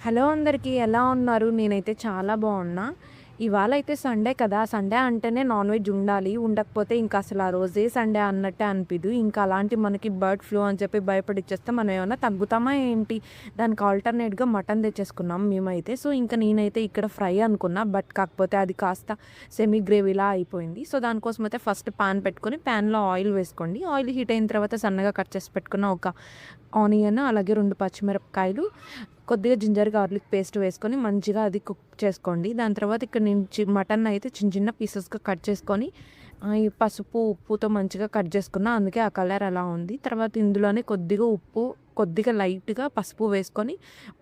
Hello అందరికీ ఎలా ఉన్నారు? నేనైతే చాలా బాగున్నా. ఇవాళ అయితే సండే కదా! సండే అంటేనే నాన్ వెజ్ ఉండాలి. ఉండకపోతే ఇంకా అసలు ఆ రోజే సండే అన్నట్టే అనిపియదు. ఇంకా అలాంటి మనకి బర్డ్ ఫ్లూ అని చెప్పి భయపడిచ్చేస్తే మనం ఏమన్నా తగ్గుతామా ఏంటి? దానికి ఆల్టర్‌నేట్‌గా మటన్ తెచ్చేసుకున్నాం మేమైతే. సో, ఇంక నేనైతే ఇక్కడ ఫ్రై అనుకున్నా. బట్ కాకపోతే అది కాస్త సెమీ గ్రేవీలా అయిపోయింది. సో, దానికోసమైతే ఫస్ట్ పాన్ పెట్టుకొని పాన్‌లో ఆయిల్ వేసుకోండి. ఆయిల్ హీట్ అయిన తర్వాత సన్నగా కట్ చేసి పెట్టుకున్న ఒక ఆనియన్, అలాగే 2 పచ్చిమిరపకాయలు, కొద్దిగా జింజర్ గార్లిక్ పేస్ట్ వేసుకొని మంచిగా అది కుక్ చేసుకోండి. దాని తర్వాత ఇక్కడ నేను మటన్ అయితే చిన్న చిన్న పీసెస్‌గా కట్ చేసుకొని ఈ పసుపు, ఉప్పుతో మంచిగా కట్ చేసుకున్నా. అందుకే ఆ కలర్ అలా ఉంది. తర్వాత ఇందులోనే కొద్దిగా ఉప్పు, కొద్దిగా లైట్‌గా పసుపు వేసుకొని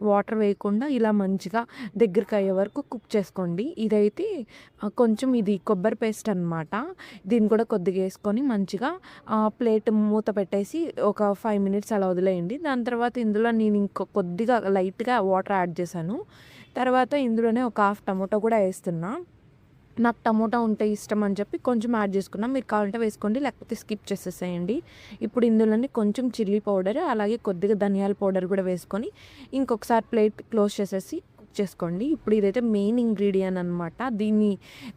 వాటర్ వేయకుండా ఇలా మంచిగా దగ్గరకయ్యే వరకు కుక్ చేసుకోండి. ఇదైతే కొంచెం ఇది కొబ్బరి పేస్ట్ అనమాట. దీన్ని కూడా కొద్దిగా ఏసుకొని మంచిగా ప్లేట్ మూత పెట్టేసి ఒక 5 మినిట్స్ అలా వదిలేయండి. దాని తర్వాత ఇందులో నేను కొద్దిగా లైట్‌గా వాటర్ యాడ్ చేశాను. తర్వాత ఇందులోనే ఒక హాఫ్ టమోటా కూడా ఏస్తున్నా. నాకు టమోటా ఉంటే ఇష్టం అని చెప్పి కొంచెం యాడ్ చేసుకున్నా. మీరు కావాలంటే వేసుకోండి, లేకపోతే స్కిప్ చేసేసేయండి. ఇప్పుడు ఇందులోనే కొంచెం చిల్లీ పౌడర్, అలాగే కొద్దిగా ధనియాల పౌడర్ కూడా వేసుకొని ఇంకొకసారి ప్లేట్ క్లోజ్ చేసేసి కుక్ చేసుకోండి. ఇప్పుడు ఇదైతే మెయిన్ ఇంగ్రీడియెంట్ అనమాట. దీన్ని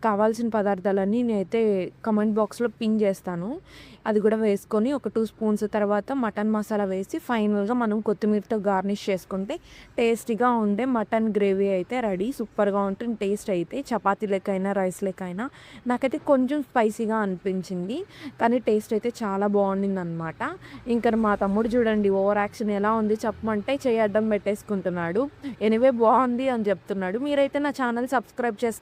కావాల్సిన పదార్థాలన్నీ నేనైతే కామెంట్ బాక్స్‌లో పిన్ చేస్తాను. అది కూడా వేసుకొని ఒక 2 స్పూన్స్ తర్వాత మటన్ మసాలా వేసి ఫైనల్‌గా మనం కొత్తిమీరతో గార్నిష్ చేసుకుంటే టేస్టీగా ఉండే మటన్ గ్రేవీ అయితే రెడీ. సూపర్‌గా ఉంటుంది టేస్ట్ అయితే. చపాతీ లెక్కైనా, రైస్ లెక్కైనా. నాకైతే కొంచెం స్పైసీగా అనిపించింది. కానీ టేస్ట్ అయితే చాలా బాగుండిందనమాట. ఇంకా మా తమ్ముడు చూడండి ఓవర్ యాక్షన్ ఎలా ఉంది చెప్పమంటే చెయ్యి అడ్డం పెట్టేసుకుంటున్నాడు. ఎనీవే బాగుంది అని చెప్తున్నాడు. మీరైతే నా ఛానల్ సబ్స్క్రైబ్